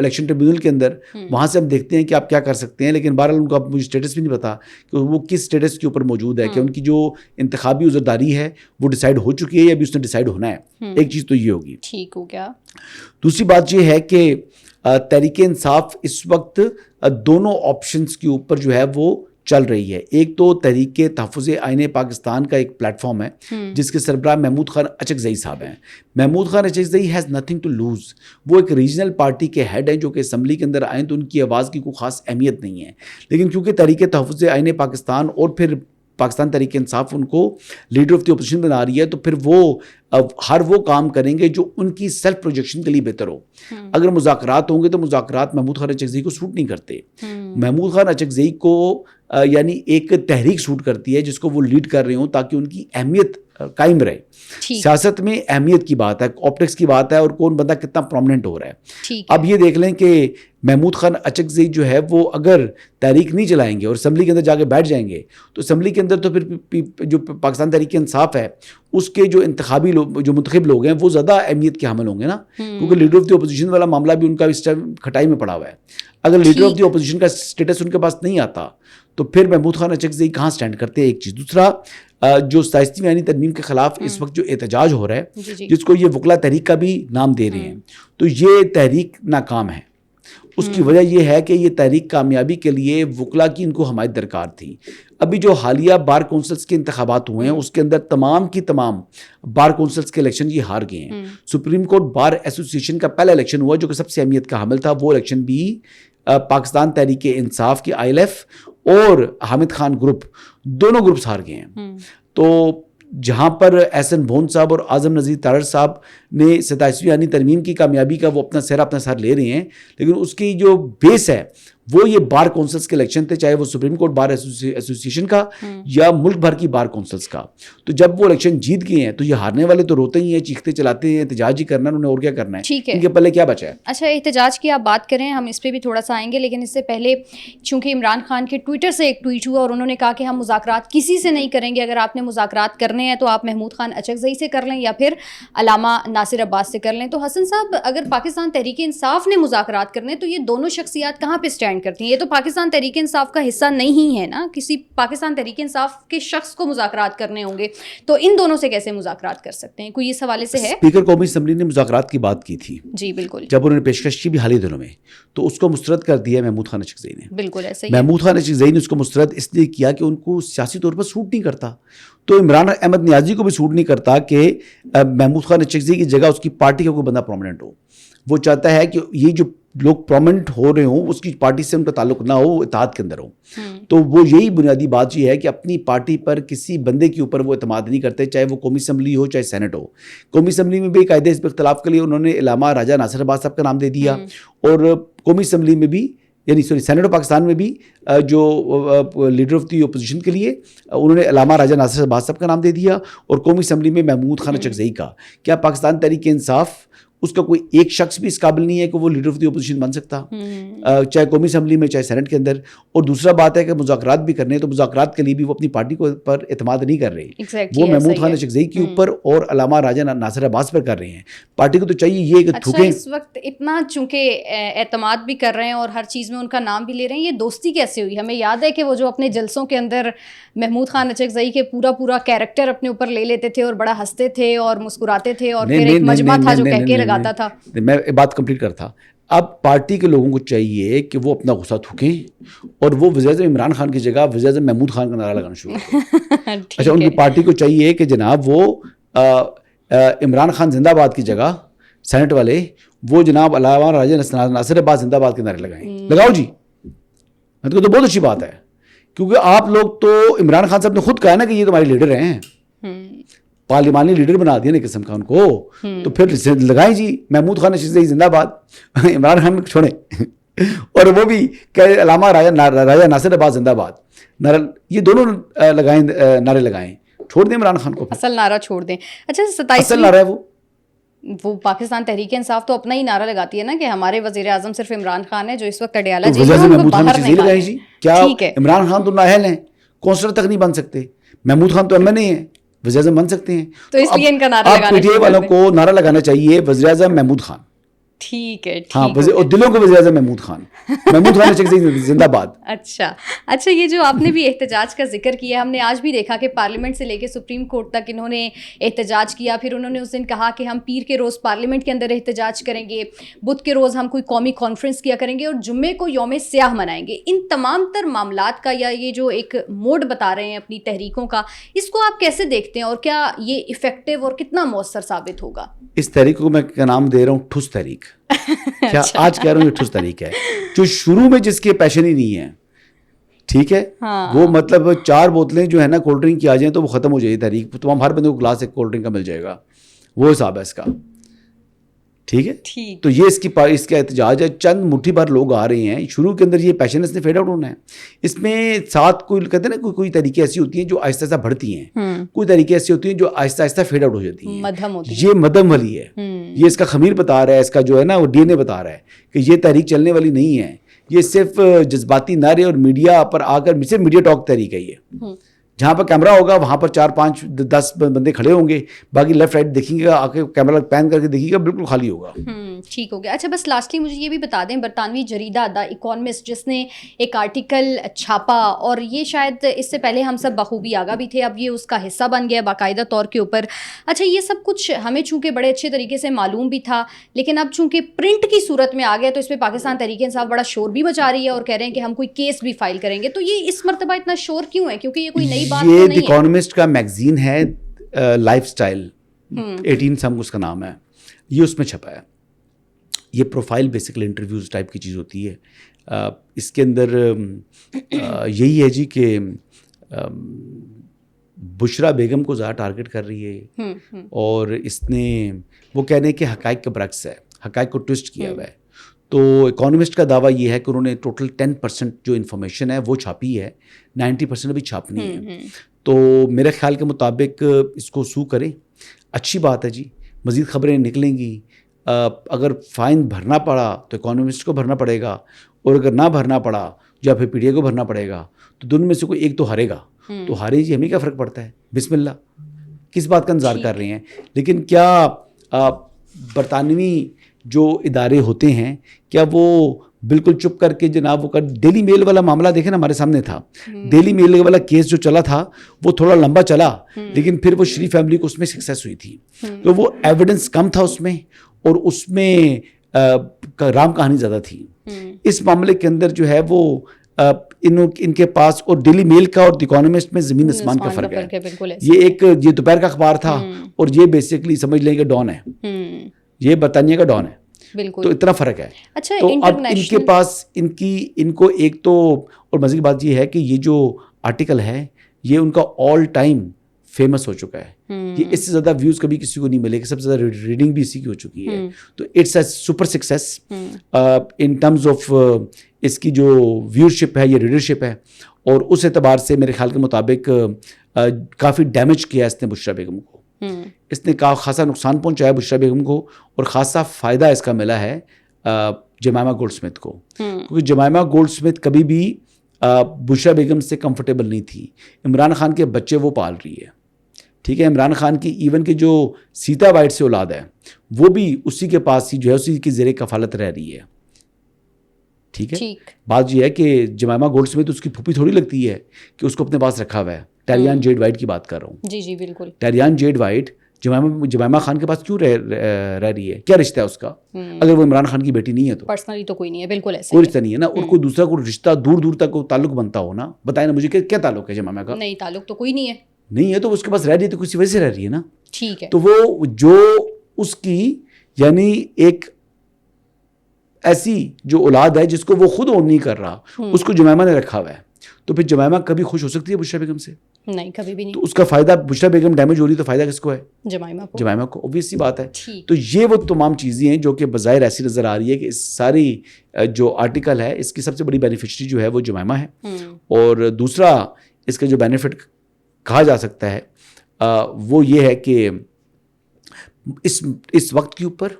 Election tribunal کے اندر, وہاں سے ہم دیکھتے ہیں کہ آپ کیا کر سکتے ہیں, لیکن بہرحال ان کو اب مجھے اسٹیٹس بھی نہیں پتا کہ وہ کس اسٹیٹس کے اوپر موجود ہے, کہ ان کی جو انتخابی عذرداری ہے وہ ڈیسائیڈ ہو چکی ہے یا ابھی اس نے ڈیسائیڈ ہونا ہے. ایک چیز تو یہ ہوگی. ٹھیک ہو گیا. دوسری بات یہ ہے کہ تحریک انصاف اس وقت دونوں آپشنس کے اوپر جو ہے وہ چل رہی ہے. ایک تو تحریک تحفظ آئین پاکستان کا ایک پلیٹ فارم ہے جس کے سربراہ محمود خان اچکزئی صاحب ہیں. Mahmood Khan Achakzai has nothing to lose. وہ ایک ریجنل پارٹی کے ہیڈ ہیں جو کہ اسمبلی کے اندر آئیں تو ان کی آواز کی کوئی خاص اہمیت نہیں ہے, لیکن کیونکہ تحریک تحفظ آئین پاکستان اور پھر پاکستان تحریک انصاف ان کو لیڈر آف دی اپوزیشن بنا رہی ہے, تو پھر وہ ہر وہ کام کریں گے جو ان کی سیلف پروجیکشن کے لیے بہتر ہو. اگر مذاکرات ہوں گے تو مذاکرات محمود خان اچکزئی کو سوٹ نہیں کرتے. محمود خان اچکزئی کو یعنی ایک تحریک سوٹ کرتی ہے جس کو وہ لیڈ کر رہے ہوں تاکہ ان کی اہمیت قائم رہے. سیاست میں اہمیت کی بات ہے, آپٹکس کی بات ہے, اور کون بندہ کتنا پرومیننٹ ہو رہا ہے. اب یہ دیکھ لیں کہ محمود خان اچکزئی جو ہے وہ اگر تحریک نہیں چلائیں گے اور اسمبلی کے اندر جا کے بیٹھ جائیں گے تو اسمبلی کے اندر تو پھر جو پاکستان تحریک انصاف ہے اس کے جو انتخابی جو منتخب لوگ ہیں وہ زیادہ اہمیت کے حامل ہوں گے نا, کیونکہ لیڈر آف دی اپوزیشن والا معاملہ بھی ان کا اس ٹائم کھٹائی میں پڑا ہوا ہے. اگر لیڈر آف دی اپوزیشن کا اسٹیٹس ان کے پاس نہیں آتا تو پھر محمود خان اچکزئی کہاں سٹینڈ کرتے ہیں. ایک چیز. دوسرا, جو 27ویں آئینی ترمیم کے خلاف اس وقت جو احتجاج ہو رہا ہے جس کو یہ وکلا تحریک کا بھی نام دے رہے ہیں, تو یہ تحریک ناکام ہے. اس کی وجہ یہ ہے کہ یہ تحریک کامیابی کے لیے وکلا کی ان کو حمایت درکار تھی. ابھی جو حالیہ بار کونسلز کے انتخابات ہوئے ہیں اس کے اندر تمام کی تمام بار کونسلز کے الیکشن یہ ہار گئے ہیں. سپریم کورٹ بار ایسوسیشن کا پہلا الیکشن ہوا جو کہ سب سے اہمیت کا حامل تھا, وہ الیکشن بھی پاکستان تحریک انصاف کی ILF اور حامد خان گروپ دونوں گروپس ہار گئے ہیں. تو جہاں پر احسن بھون صاحب اور اعظم نذیر تارڑ صاحب نے 27ویں آئینی ترمیم کی کامیابی کا وہ اپنا سر لے رہے ہیں, لیکن اس کی جو بیس ہے وہ یہ بار کونسلز کے الیکشن تھے, چاہے وہ سپریم کورٹ بار ایسوسیشن کا یا ملک بھر کی بار کونسلز کا. تو جب وہ الیکشن جیت گئے ہیں تو یہ ہارنے والے تو روتے ہی ہیں, چیختے چلاتے ہیں, احتجاج ہی کرنا ہے, انہوں نے اور کیا کرنا ہے, ان کے پہلے کیا بچا ہے. اچھا, احتجاج کی آپ بات کریں, ہم اس پہ بھی تھوڑا سا آئیں گے, لیکن اس سے پہلے چونکہ عمران خان کے ٹویٹر سے ایک ٹویٹ ہوا اور انہوں نے کہا کہ ہم مذاکرات کسی سے نہیں کریں گے, اگر آپ نے مذاکرات کرنے ہیں تو آپ محمود خان اچکزئی سے کر لیں یا پھر علامہ ناصر عباس سے کر لیں. تو حسن صاحب, اگر پاکستان تحریک انصاف نے مذاکرات کرنے تو یہ دونوں شخصیات کہاں پہ اسٹینڈ کرتی ہیں؟ یہ تو پاکستان تحریک انصاف کا حصہ نہیں ہے نا, کسی پاکستان تحریک انصاف کے شخص کو مذاکرات کرنے ہوں گے, تو ان دونوں سے کیسے مذاکرات کر سکتے ہیں؟ کوئی اس حوالے سے ہے؟ اسپیکر قومی اسمبلی نے مذاکرات کی بات کی تھی. جی بالکل. جب انہوں نے پیشکش کی بھی حالیہ دنوں میں تو اس کو مسترد کر دیا محمود خان اچکزئی نے. بالکل ایسے ہی. محمود خان اچکزئی نے اس کو مسترد اس لیے کیا کہ ان کو سیاسی طور پر سوٹ نہیں کرتا, تو عمران احمد نیازی کو بھی سوٹ نہیں کرتا کہ محمود خان اچکزئی کی جگہ اس کی پارٹی کا کوئی بندہ پرومیننٹ ہو. وہ چاہتا ہے کہ یہ جو لوگ پرومیننٹ ہو رہے ہوں اس کی پارٹی سے ان کا تعلق نہ ہو, اتحاد کے اندر ہو. تو وہ یہی بنیادی بات یہ ہے کہ اپنی پارٹی پر کسی بندے کے اوپر وہ اعتماد نہیں کرتے, چاہے وہ قومی اسمبلی ہو چاہے سینٹ ہو. قومی اسمبلی میں بھی قاعدے اس پہ اختلاف کے لیے انہوں نے علامہ راجہ ناصر عباس صاحب کا نام دے دیا, اور قومی اسمبلی میں بھی یعنی سینٹ آف پاکستان میں بھی جو لیڈر آف دی اپوزیشن کے لیے انہوں نے علامہ راجہ ناصر عباس صاحب کا نام دے دیا, اور قومی اسمبلی میں محمود خان اچکزئی کا. کیا پاکستان تحریک انصاف اس کا کوئی ایک شخص بھی اس قابل نہیں ہے کہ وہ لیڈر آف دی اپوزیشن بن سکتا, چاہے قومی اسمبلی میں چاہے سینٹ کے اندر. اور دوسرا بات ہے کہ مذاکرات بھی کرنے ہیں تو مذاکرات کے لیے بھی وہ اپنی پارٹی کو پر اعتماد نہیں کر رہے, وہ محمود خان اچکزئی کے اوپر اور علامہ راجہ ناصر عباس پر کر رہے ہیں. پارٹی کو تو چاہیے یہ کہ تھوکیں. اس وقت اتنا چونکہ اعتماد بھی کر رہے ہیں اور ہر چیز میں ان کا نام بھی لے رہے ہیں, یہ دوستی کیسے ہوئی؟ ہمیں یاد ہے کہ وہ جو اپنے جلسوں کے اندر محمود خان اچکزئی کے پورا کیریکٹر اپنے اوپر لے لیتے تھے اور بڑا ہنستے تھے اور مسکراتے تھے, اور پھر ایک مجمع تھا جو کہہ کے لگاتا تھا. میں بات کمپلیٹ کرتا. اب پارٹی کے لوگوں کو چاہیے کہ وہ اپنا غصہ تھوکیں اور وہ وزیر اعظم عمران خان کی جگہ وزیر اعظم محمود خان کا نعرہ لگانا شروع کریں. اچھا, ان کی پارٹی کو چاہیے کہ جناب وہ عمران خان زندہ باد کی جگہ سینٹ والے وہ جناب علامہ راجہ ناصر عباس زندہ باد کے نعرے لگائیں. لگاؤ جی, میں تو بہت اچھی بات ہے, کیونکہ آپ لوگ تو عمران خان صاحب نے خود کہا نا کہ یہ تمہارے لیڈر ہیں, پارلیمانی لیڈر بنا دیا نا قسم کا ان کو, تو پھر لگائیں جی محمود خان اچکزئی زندہ باد, عمران خان چھوڑیں اور وہ بھی کہ علامہ راجہ ناصر عباس زندہ باد, یہ دونوں لگائیں, نعرے لگائیں, چھوڑ دیں عمران خان کو, اصل نعرہ چھوڑ دیں. اچھا 27 اصل نعرہ ہے وہ پاکستان تحریک انصاف تو اپنا ہی نعرہ لگاتی ہے نا کہ ہمارے وزیر اعظم صرف عمران خان ہے جو اس وقت اڈیالہ جیل میں ان کو باہر نکالیں. کیا عمران خان تو نااہل ہیں, کونسلر تک نہیں بن سکتے, محمود خان تو ایم این اے ہیں, وزیر اعظم بن سکتے ہیں, تو اس لیے ان کا نعرہ لگانا, پی ٹی آئی والوں کو نعرہ لگانا چاہیے وزیر اعظم محمود خان, ٹھیک ہے. ہاں اور دلوں کے وزیر اعظم محمود خان زندہ باد. اچھا یہ جو آپ نے بھی احتجاج کا ذکر کیا, ہم نے آج بھی دیکھا کہ پارلیمنٹ سے لے کے سپریم کورٹ تک انہوں نے احتجاج کیا. پھر انہوں نے اس دن کہا کہ ہم پیر کے روز پارلیمنٹ کے اندر احتجاج کریں گے, بدھ کے روز ہم کوئی قومی کانفرنس کیا کریں گے, اور جمعے کو یوم سیاہ منائیں گے. ان تمام تر معاملات کا یا یہ جو ایک موڈ بتا رہے ہیں اپنی تحریکوں کا, اس کو آپ کیسے دیکھتے ہیں, اور کیا یہ افیکٹو اور کتنا مؤثر ثابت ہوگا؟ اس تحریک کو میں کا نام دے رہا ہوں ٹھوس تحریک. کیا آج کہہ رہا ہوں یہ ٹھوس تحریک ہے, جو شروع میں جس کے پیشن ہی نہیں ہے, ٹھیک ہے, وہ مطلب 4 بوتلیں جو ہے نا کولڈ ڈرنک کی آ جائیں تو وہ ختم ہو جائے گی تحریک. تمام ہر بندے کو گلاس ایک کولڈ ڈرنک کا مل جائے گا, وہ حساب ہے اس کا. ٹھیک ہے, تو یہ اس کا احتجاج ہے. چند مٹھی بھر لوگ آ رہے ہیں, شروع کے اندر یہ پیشن اس نے فیڈ آؤٹ ہونا ہے. اس میں ساتھ کوئی کہتے ہیں نا کوئی طریقے ایسی ہوتی ہیں جو آہستہ آہستہ بڑھتی ہیں, کوئی طریقے ایسی ہوتی ہیں جو آہستہ آہستہ فیڈ آؤٹ ہو جاتی ہیں. یہ مدھم والی ہے, یہ اس کا خمیر بتا رہا ہے, اس کا جو ہے نا وہ ڈی این اے بتا رہا ہے کہ یہ تحریک چلنے والی نہیں ہے. یہ صرف جذباتی نعرے اور میڈیا پر آ کر صرف میڈیا ٹاک تحریک ہے. یہ جہاں پر کیمرہ ہوگا وہاں پر 4 5 10 بندے کھڑے ہوں گے, باقی لیفٹ رائٹ دیکھیں گے, آ کے کیمرہ پین کر کے دیکھیے گا, بالکل خالی ہوگا. ٹھیک ہو گیا. اچھا بس لاسٹلی مجھے یہ بھی بتا دیں, برطانوی جریدہ دا اکانومسٹ جس نے ایک آرٹیکل چھاپا, اور یہ شاید اس سے پہلے ہم سب بخوبی آگاہ بھی تھے, اب یہ اس کا حصہ بن گیا باقاعدہ طور کے اوپر. اچھا یہ سب کچھ ہمیں چونکہ بڑے اچھے طریقے سے معلوم بھی تھا, لیکن اب چونکہ پرنٹ کی صورت میں آ گیا تو اس پہ پاکستان تحریک انصاف بڑا شور بھی مچا رہی ہے, اور کہہ رہے ہیں کہ ہم کوئی کیس بھی فائل کریں گے. تو یہ اس مرتبہ اتنا شور کیوں ہے, کیونکہ یہ کوئی نئی بات تو نہیں ہے. اکانومسٹ کا میگزین ہے لائف سٹائل 18 سم اس کا نام ہے, یہ اس میں چھپا ہے. یہ پروفائل بیسیکلی انٹرویوز ٹائپ کی چیز ہوتی ہے. اس کے اندر یہی ہے جی کہ بشرا بیگم کو زیادہ ٹارگٹ کر رہی ہے, اور اس نے وہ کہنے ہیں کہ حقائق کا برعکس ہے, حقائق کو ٹوسٹ کیا ہوا ہے. تو اکانومسٹ کا دعویٰ یہ ہے کہ انہوں نے ٹوٹل 10% جو انفارمیشن ہے وہ چھاپی ہے, 90% ابھی چھاپنی ہے. تو میرے خیال کے مطابق اس کو سو کریں, اچھی بات ہے جی, مزید خبریں نکلیں گی. اگر فائن بھرنا پڑا تو اکانومسٹ کو بھرنا پڑے گا, اور اگر نہ بھرنا پڑا یا پھر پی ڈی اے کو بھرنا پڑے گا, تو دونوں میں سے کوئی ایک تو ہارے گا. تو ہارے جی, ہمیں کیا فرق پڑتا ہے, بسم اللہ, کس بات کا انتظار کر رہے ہیں. لیکن کیا برطانوی جو ادارے ہوتے ہیں کیا وہ بالکل چپ کر کے جناب وہ کر. ڈیلی میل والا معاملہ دیکھیں نا, ہمارے سامنے تھا. ڈیلی میل والا کیس جو چلا تھا وہ تھوڑا لمبا چلا, لیکن پھر وہ شریف فیملی کو اس میں سکسیس ہوئی تھی. تو وہ ایویڈنس کم تھا اس میں, اور اس میں رام کہانی زیادہ تھی. اس معاملے کے اندر جو ہے وہ ان کے پاس, اور ڈیلی میل کا اور دی اکانومسٹ میں زمین آسمان کا فرق ہے. یہ دوپہر کا اخبار تھا, اور یہ بیسیکلی سمجھ لیں کہ ڈان ہے, یہ برطانیہ کا ڈان ہے. بالکل, تو اتنا فرق ہے. اچھا, تو اب ان کے پاس ان کو ایک تو, اور مزے کی بات یہ ہے کہ یہ جو آرٹیکل ہے یہ ان کا آل ٹائم فیمس ہو چکا ہے. یہ اس سے زیادہ ویوز کبھی کسی کو نہیں ملے گی, سب سے زیادہ ریڈنگ بھی اسی کی ہو چکی ہے. تو it's a super success in terms of اس کی جو ویورشپ ہے, یہ ریڈرشپ ہے. اور اس اعتبار سے میرے خیال کے مطابق کافی ڈیمیج کیا اس نے بشرا بیگم کو. اس نے خاصا نقصان پہنچایا بشرا بیگم کو, اور خاصا فائدہ اس کا ملا ہے جمائمہ گولڈ سمتھ کو. کیونکہ جمائمہ گولڈ سمتھ کبھی بھی بشرا بیگم سے کمفرٹیبل نہیں تھی. عمران خان کے بچے وہ پال رہی ہے, ٹھیک ہے. عمران خان کی ایون کہ جو سیتا وائٹ سے اولاد ہے وہ بھی اسی کے پاس ہی جو ہے اسی کی زیر کفالت رہ رہی ہے, ٹھیک ہے. بات یہ ہے کہ جمائمہ گولڈ سمتھ اس کی پھوپھی تھوڑی لگتی ہے کہ اس کو اپنے پاس رکھا ہوا ہے. ٹیریان جیڈ وائٹ کی بات کر رہا ہوں. جی جی بالکل. ٹیریان جیڈ وائٹ جمائمہ خان کے پاس کیوں رہ رہی ہے, کیا رشتہ ہے اس کا؟ اگر وہ عمران خان کی بیٹی نہیں ہے تو پرسنلی تو کوئی نہیں ہے, بالکل ایسے کوئی رشتہ نہیں ہے نا. اور کوئی دوسرا کوئی رشتہ دور دور تک تعلق بنتا ہو نا, بتائیں نا مجھے کیا تعلق ہے جمائمہ کا؟ نہیں, تعلق تو کوئی نہیں ہے. نہیں ہے تو اس کے پاس رہ رہی ہے تو کسی وجہ سے رہ رہی ہے نا, ٹھیک ہے. تو وہ جو اس کی یعنی ایک ایسی جو اولاد ہے جس کو وہ خود اون نہیں کر رہا, اس کو جمائمہ نے رکھا ہوا ہے, تو پھر جمائمہ کبھی خوش ہو سکتی ہے بشرا بیگم سے؟ نہیں, کبھی بھی نہیں. تو اس کا فائدہ, بشرا بیگم ڈیمیج ہو رہی تو فائدہ کس کو ہے؟ جمائمہ کو. obvious سی بات ہے. تو یہ وہ تمام چیزیں ہیں جو کہ بظاہر ایسی نظر آ رہی ہے کہ اس ساری جو آرٹیکل ہے اس کی سب سے بڑی بینیفیشری جو ہے وہ جمائمہ ہے. اور دوسرا اس کا جو بینیفٹ کہا جا سکتا ہے وہ یہ ہے کہ اس وقت کے اوپر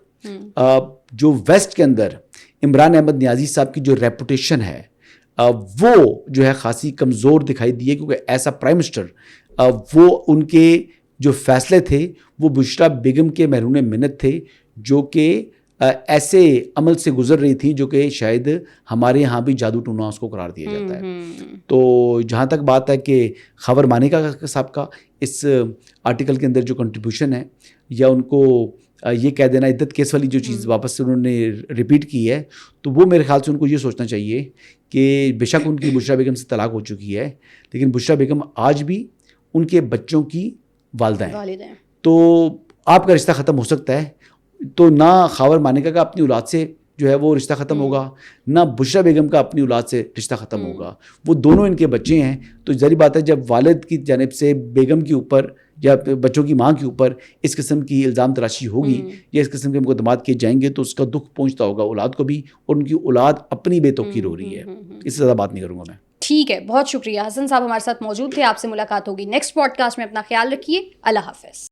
جو ویسٹ کے اندر عمران احمد نیازی صاحب کی جو ریپوٹیشن ہے وہ جو ہے خاصی کمزور دکھائی دی ہے, کیونکہ ایسا پرائم منسٹر وہ ان کے جو فیصلے تھے وہ بشرا بیگم کے محرون منت تھے, جو کہ ایسے عمل سے گزر رہی تھیں جو کہ شاید ہمارے یہاں بھی جادو ٹونا اس کو قرار دیا جاتا ہے. تو جہاں تک بات ہے کہ خاور مانیکا صاحب کا اس آرٹیکل کے اندر جو کنٹریبیوشن ہے یا ان کو یہ کہہ دینا عدت کیس والی جو چیز واپس سے انہوں نے ریپیٹ کی ہے, تو وہ میرے خیال سے ان کو یہ سوچنا چاہیے کہ بے شک ان کی بشریٰ بیگم سے طلاق ہو چکی ہے, لیکن بشریٰ بیگم آج بھی ان کے بچوں کی والدہ ہیں. تو آپ کا رشتہ ختم ہو سکتا ہے, تو نہ خاور مانیکا کا اپنی اولاد سے جو ہے وہ رشتہ ختم ہوگا, نہ بشریٰ بیگم کا اپنی اولاد سے رشتہ ختم ہوگا. وہ دونوں ان کے بچے ہیں. تو ظاہر بات ہے جب والد کی جانب سے بیگم کے اوپر یا بچوں کی ماں کے اوپر اس قسم کی الزام تراشی ہوگی یا اس قسم کے مقدمات کیے جائیں گے تو اس کا دکھ پہنچتا ہوگا اولاد کو بھی, اور ان کی اولاد اپنی بے توقیر ہو رہی ہے. اس سے زیادہ بات نہیں کروں گا میں. ٹھیک ہے, بہت شکریہ. حسن صاحب ہمارے ساتھ موجود تھے, آپ سے ملاقات ہوگی نیکسٹ پوڈ کاسٹ میں. اپنا خیال رکھیے. اللہ حافظ.